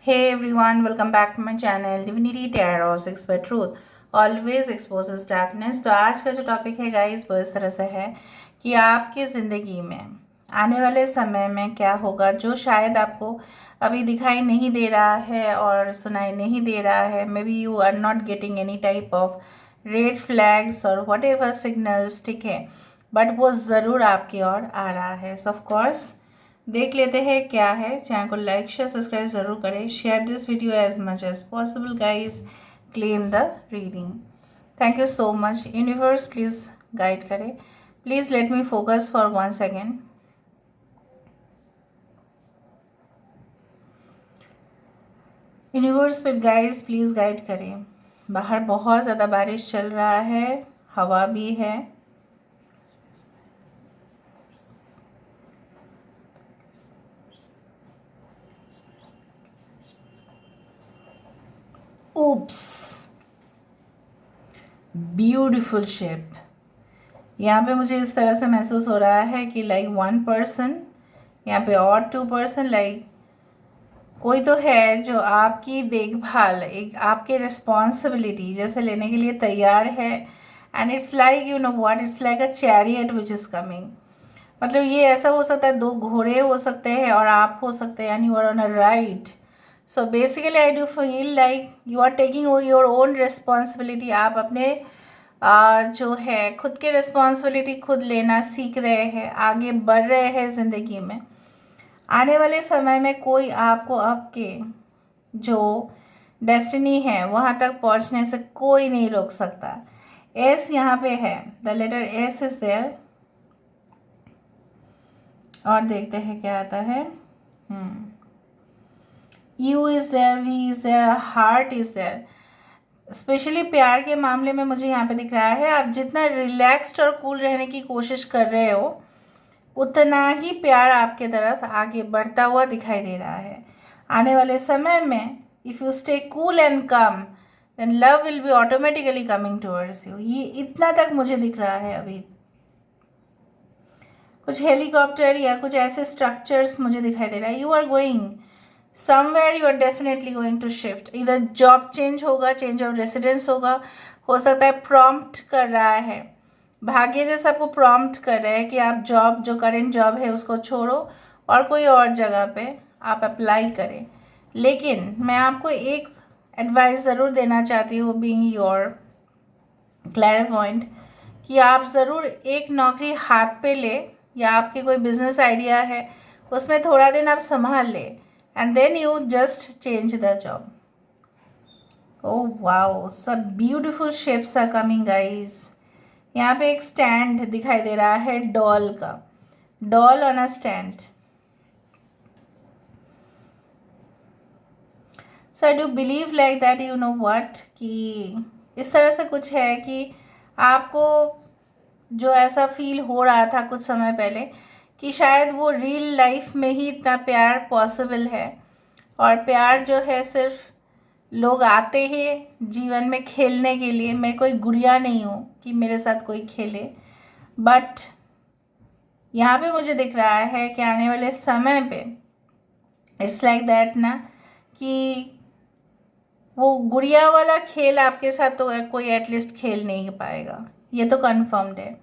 Hey everyone, welcome back to my channel Divinity Tarot 6 by Truth always exposes darkness। तो आज का जो topic है गाइस वो इस तरह से है कि आपकी ज़िंदगी में आने वाले समय में क्या होगा जो शायद आपको अभी दिखाई नहीं दे रहा है और सुनाई नहीं दे रहा है। Maybe you are not getting any type of red flags और वट एवर सिग्नल्स, ठीक है, बट वो ज़रूर आपकी ओर आ रहा है। सो ऑफ कोर्स देख लेते हैं क्या है। चैनल को लाइक शेयर सब्सक्राइब ज़रूर करें। Share this video as much as possible guys. Claim the reading. Thank you so much. Universe please guide करें। Please let me focus for 1 second. Universe with guides please guide करें। बाहर बहुत ज़्यादा बारिश चल रहा है, हवा भी है। Oops, beautiful shape. यहाँ पे मुझे इस तरह से महसूस हो रहा है कि लाइक 1 पर्सन यहाँ पे और 2 पर्सन, लाइक कोई तो है जो आपकी देखभाल, एक आपके रिस्पॉन्सिबिलिटी जैसे लेने के लिए तैयार है। And it's like you know what, it's like a chariot which is coming. मतलब ये ऐसा हो सकता है 2 घोड़े हो सकते हैं और आप हो सकते हैं, यानी you are on a right. So basically I do feel like you are taking your own responsibility. आप अपने जो है खुद के रिस्पॉन्सिबिलिटी खुद लेना सीख रहे हैं, आगे बढ़ रहे हैं ज़िंदगी में। आने वाले समय में कोई आपको आपके जो डेस्टिनी है वहाँ तक पहुँचने से कोई नहीं रोक सकता। एस यहाँ पे है, the letter S is there. और देखते हैं क्या आता है। U is there, V is there, heart is there. Specially प्यार के मामले में मुझे यहाँ पे दिख रहा है आप जितना रिलैक्स्ड और कूल रहने की कोशिश कर रहे हो उतना ही प्यार आपके तरफ आगे बढ़ता हुआ दिखाई दे रहा है। आने वाले समय में if you stay cool and calm then love will be automatically coming towards you. ये इतना तक मुझे दिख रहा है। अभी कुछ हेलीकॉप्टर या कुछ ऐसे स्ट्रक्चर्स मुझे दिखाई दे रहा है। You are going somewhere, you are definitely going to shift. इधर जॉब चेंज होगा, चेंज ऑफ रेसिडेंस होगा, हो सकता है प्रॉम्प्ट कर रहा है, भाग्य जैसे आपको प्रॉम्प्ट कर रहे हैं कि आप जॉब, जो करेंट जॉब है उसको छोड़ो और कोई और जगह पे आप अप्लाई करें। लेकिन मैं आपको एक एडवाइस ज़रूर देना चाहती हूँ, बीइंग योर क्लैरिफॉइंट, कि आप ज़रूर एक नौकरी हाथ पे ले या आपके कोई बिजनेस आइडिया है उसमें थोड़ा दिन आप संभाल ले and then you just change the job. Oh wow, सब beautiful shapes are coming guys. यहाँ पे एक स्टैंड दिखाई दे रहा है डॉल का, doll on a stand. So I do believe like that you know what, कि इस तरह से कुछ है कि आपको जो ऐसा फील हो रहा था कुछ समय पहले कि शायद वो रियल लाइफ में ही इतना प्यार पॉसिबल है। और प्यार जो है सिर्फ लोग आते हैं जीवन में खेलने के लिए। मैं कोई गुड़िया नहीं हूँ कि मेरे साथ कोई खेले, बट यहाँ पे मुझे दिख रहा है कि आने वाले समय पे इट्स लाइक दैट ना, कि वो गुड़िया वाला खेल आपके साथ तो कोई एटलीस्ट खेल नहीं पाएगा, ये तो कन्फर्म्ड है।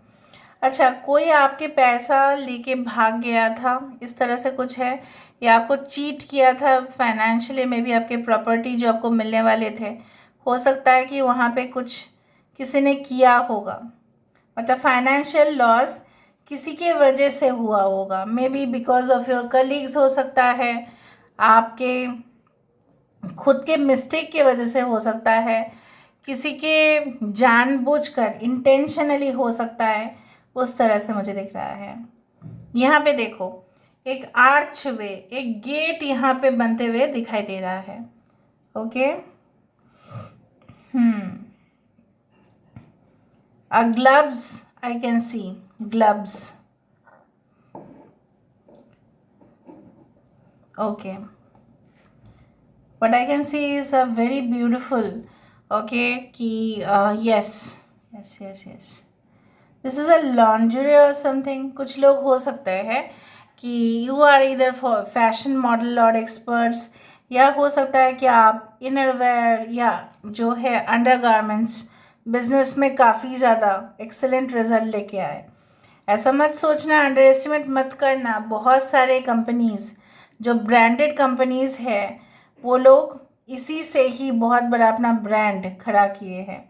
अच्छा, कोई आपके पैसा लेके भाग गया था, इस तरह से कुछ है, या आपको चीट किया था फाइनेंशियली में भी। आपके प्रॉपर्टी जो आपको मिलने वाले थे, हो सकता है कि वहाँ पे कुछ किसी ने किया होगा। मतलब फाइनेंशियल लॉस किसी के वजह से हुआ होगा, may be because of your colleagues हो सकता है, आपके खुद के मिस्टेक की वजह से हो सकता है, किसी के जानबूझकर इंटेंशनली हो सकता है। उस तरह से मुझे दिख रहा है। यहाँ पे देखो एक आर्च वे, एक गेट यहाँ पे बनते हुए दिखाई दे रहा है। Okay, gloves, I can see gloves. Okay, what I can see is a very beautiful, okay, कि yes, yes, yes, yes, this is a lingerie or something। कुछ लोग हो सकते हैं कि you are either for fashion model or experts, या हो सकता है कि आप इनरवेयर या जो है अंडरगारमेंट्स बिजनेस में काफ़ी ज़्यादा एक्सेलेंट रिजल्ट लेके आए। ऐसा मत सोचना, अंडर एस्टिमेट मत करना। बहुत सारे कंपनीज़ जो ब्रांडेड कंपनीज़ है वो लोग इसी से ही बहुत बड़ा अपना ब्रांड खड़ा किए हैं।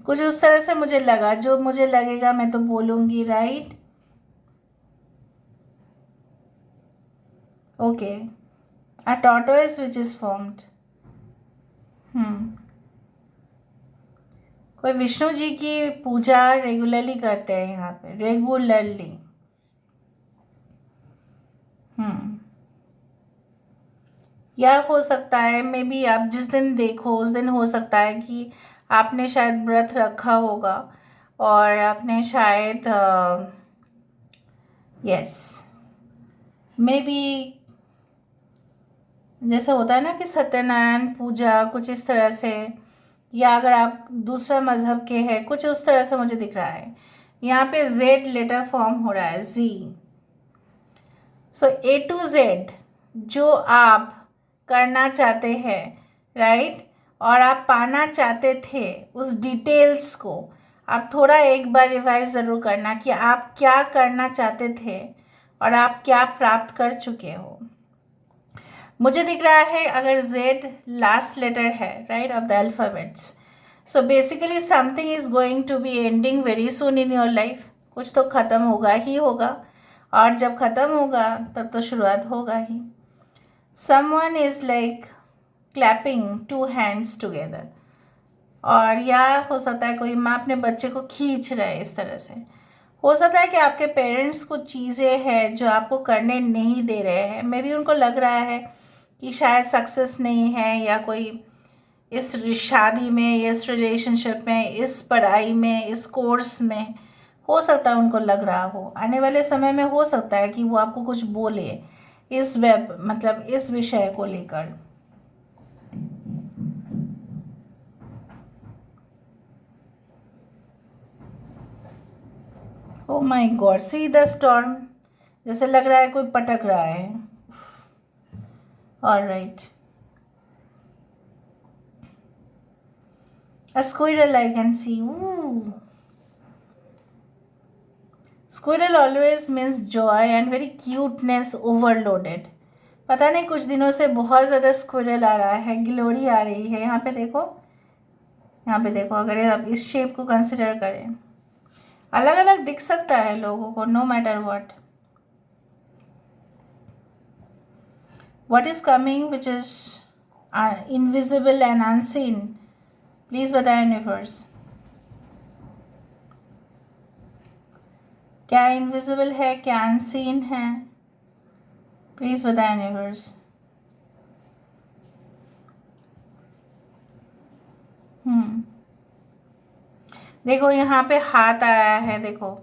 कुछ उस तरह से मुझे लगा, जो मुझे लगेगा मैं तो बोलूँगी, right? Okay, a tortoise which is formed. कोई विष्णु जी की पूजा रेगुलरली करते हैं यहाँ पे, रेगुलरली। या हो सकता है मे बी आप जिस दिन देखो उस दिन हो सकता है कि आपने शायद व्रत रखा होगा और आपने शायद यस मे बी जैसे होता है ना कि सत्यनारायण पूजा कुछ इस तरह से, या अगर आप दूसरा मज़हब के हैं कुछ उस तरह से मुझे दिख रहा है। यहाँ पे जेड लेटर फॉर्म हो रहा है, जी। सो ए टू जेड जो आप करना चाहते हैं, राइट, और आप पाना चाहते थे उस डिटेल्स को आप थोड़ा एक बार रिवाइज ज़रूर करना कि आप क्या करना चाहते थे और आप क्या प्राप्त कर चुके हो। मुझे दिख रहा है अगर जेड लास्ट लेटर है, right, of the alphabets, so basically something is going to be ending very soon in your life. कुछ तो ख़त्म होगा ही होगा, और जब ख़त्म होगा तब तो शुरुआत होगा ही। Someone is like clapping two hands together, और या हो सकता है कोई माँ अपने बच्चे को खींच रहा है इस तरह से। हो सकता है कि आपके पेरेंट्स कुछ चीज़ें हैं जो आपको करने नहीं दे रहे हैं। मे बी उनको लग रहा है कि शायद सक्सेस नहीं है, या कोई इस शादी में, इस रिलेशनशिप में, इस पढ़ाई में, इस कोर्स में हो सकता है उनको लग रहा हो। आने वाले समय में हो सकता है कि वो आपको कुछ बोले इस मतलब इस विषय को लेकर। Oh my God, see the storm, जैसे लग रहा है कोई पटक रहा है। Alright, a squirrel I can see. Ooh. Squirrel always means joy and very cuteness overloaded. पता नहीं कुछ दिनों से बहुत ज़्यादा स्क्विरल आ रहा है, ग्लोरी आ रही है। यहाँ पे देखो, यहाँ पे देखो, अगर आप इस शेप को कंसिडर करें, अलग अलग दिख सकता है लोगों को, no matter what is coming which is invisible and unseen, please बताएं यूनिवर्स, क्या इनविजिबल है, क्या अनसीन है, प्लीज़ बताएं यूनिवर्स। देखो यहाँ पे हाथ आया है, देखो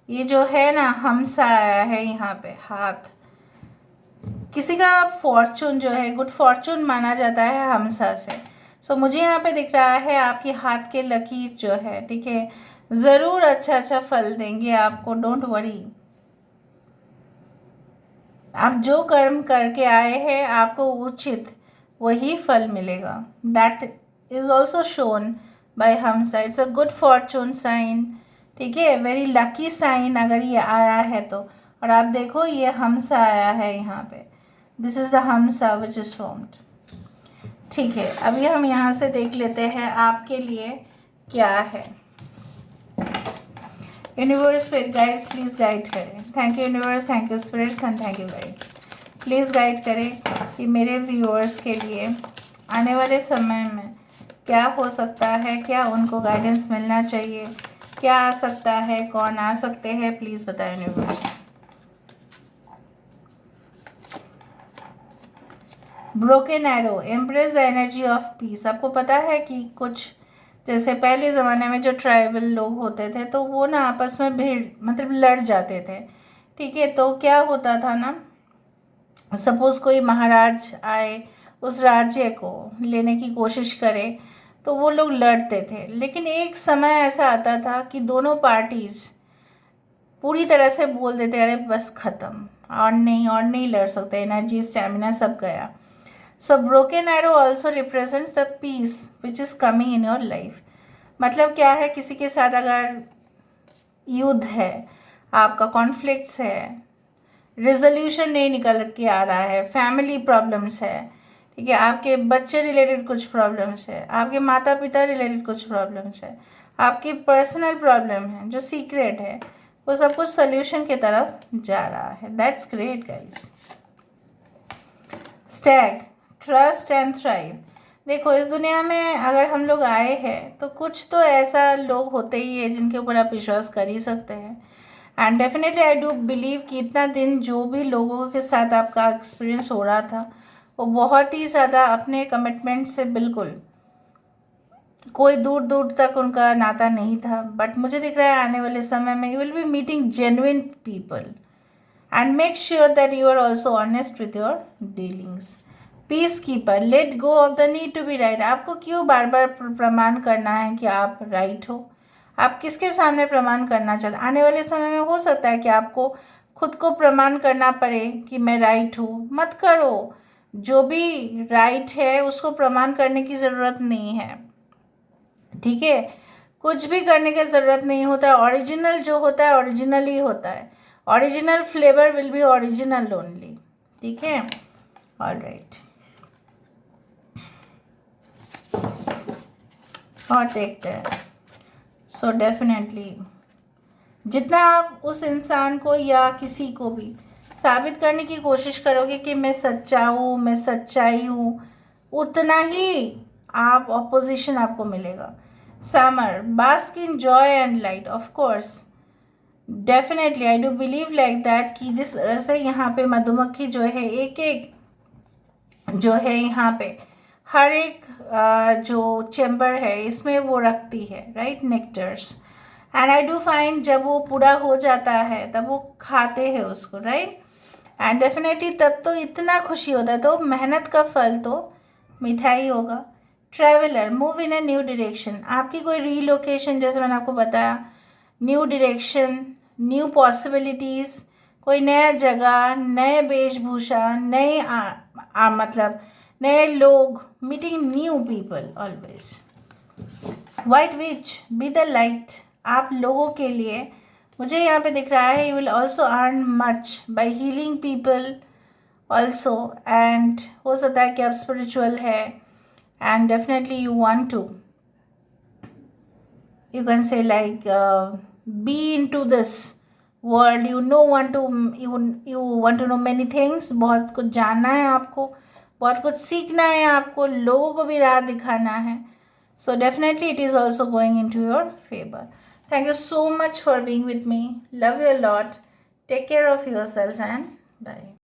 ये जो है ना हमसा आया है यहाँ पे हाथ। किसी का फॉर्चून जो है गुड फॉर्चून माना जाता है हमसा से। सो मुझे यहाँ पे दिख रहा है आपकी हाथ के लकीर जो है, ठीक है, ज़रूर अच्छा अच्छा फल देंगे आपको, डोंट वरी। आप जो कर्म करके आए हैं आपको उचित वही फल मिलेगा। That is also shown by hamsa, it's a good fortune sign, ठीक है, वेरी लकी साइन अगर ये आया है तो। और आप देखो ये हमसा आया है यहाँ पे, this is the hamsa which is formed, ठीक है। अभी हम यहाँ से देख लेते हैं आपके लिए क्या है। यूनिवर्स फिर गाइड्स प्लीज़ गाइड करें। Thank you universe, thank you spirits and thank you guides. Please guide करें कि मेरे व्यूअर्स के लिए आने वाले समय में क्या हो सकता है, क्या उनको गाइडेंस मिलना चाहिए, क्या आ सकता है, कौन आ सकते हैं, प्लीज़ बताएं universe. Broken arrow, empress the energy of peace. आपको पता है कि कुछ जैसे पहले ज़माने में जो ट्राइबल लोग होते थे तो वो ना आपस में भीड़ मतलब लड़ जाते थे, ठीक है। तो क्या होता था ना, सपोज़ कोई महाराज आए उस राज्य को लेने की कोशिश करे तो वो लोग लड़ते थे, लेकिन एक समय ऐसा आता था कि दोनों पार्टीज़ पूरी तरह से बोल देते अरे बस ख़त्म, और नहीं लड़ सकते, एनर्जी स्टेमिना सब गया। So broken arrow also represents the peace which is coming in your life. मतलब क्या है, किसी के साथ अगर युद्ध है, आपका कॉन्फ्लिक्ट्स है, रिजोल्यूशन नहीं निकल के आ रहा है, फैमिली प्रॉब्लम्स है, ठीक है, आपके बच्चे रिलेटेड कुछ प्रॉब्लम्स है, आपके माता पिता रिलेटेड कुछ प्रॉब्लम्स है, आपकी पर्सनल प्रॉब्लम है जो सीक्रेट है, वो सब कुछ सोल्यूशन की तरफ जा रहा है। That's great guys. Stag, trust and thrive. देखो, इस दुनिया में अगर हम लोग आए हैं तो कुछ तो ऐसा लोग होते ही है जिनके ऊपर आप विश्वास कर ही सकते हैं। And definitely I do believe कि इतना दिन जो भी लोगों के साथ आपका एक्सपीरियंस हो रहा था वो बहुत ही ज़्यादा अपने कमिटमेंट से बिल्कुल कोई दूर दूर तक उनका नाता नहीं था। बट मुझे दिख रहा है आने वाले समय में you will be meeting genuine people and make sure that you are also honest with your dealings. Peace keeper, let go of the need to be right. आपको क्यों बार बार प्रमाण करना है कि आप राइट हो? आप किसके सामने प्रमाण करना चाहते? आने वाले समय में हो सकता है कि आपको खुद को प्रमाण करना पड़े कि मैं राइट हूँ। मत करो, जो भी राइट है उसको प्रमाण करने की ज़रूरत नहीं है, ठीक है? कुछ भी करने की ज़रूरत नहीं होता है। ओरिजिनल जो होता है ओरिजिनल ही होता है। Original flavour will be original only, ठीक है? ऑल राइट, और देखते हैं। सो डेफिनेटली जितना आप उस इंसान को या किसी को भी साबित करने की कोशिश करोगे कि मैं सच्चा हूँ, मैं सच्चाई हूँ, उतना ही आप ऑपोजिशन आपको मिलेगा। Summer, bask in joy and light. Of course, definitely I do believe like that कि जिस तरह से यहाँ पे मधुमक्खी जो है एक एक जो है यहाँ पे हर एक जो चैम्बर है इसमें वो रखती है, right, nectars. And I do find जब वो पूरा हो जाता है तब वो खाते हैं उसको, राइट। एंड डेफिनेटली तब तो इतना खुशी होता है। तो मेहनत का फल तो मिठाई होगा। Traveller, move in a new direction. आपकी कोई रीलोकेशन, जैसे मैंने आपको बताया, न्यू डायरेक्शन, न्यू पॉसिबिलिटीज़, कोई नया जगह, नए वेशभूषा, नए मतलब नए लोग, meeting new people always. White which, be the light. आप लोगों के लिए मुझे यहाँ पे दिख रहा है you will also earn much by healing people also. And हो सकता है कि आप स्पिरिचुअल है and definitely you want to, you can say like be into this world, you want to know many things। बहुत कुछ जानना है आपको, बहुत कुछ सीखना है आपको, लोगों को भी राह दिखाना है। So definitely it is also going into your favor. Thank you so much for being with me. Love you a lot. Take care of yourself and bye.